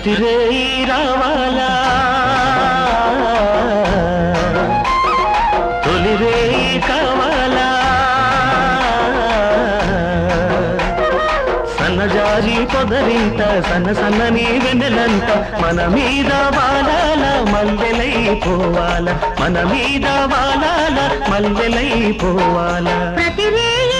ప్రతిరేయి రావాలా తొలిరేయి కావాలా సన్నజారి పొదరింత సన్న సన్నని వెన్నెలంత మన మీద వాలాల మల్లెలైపోవాల మన మీద వాలాల మల్లెలైపోవాల ప్రతిరేయి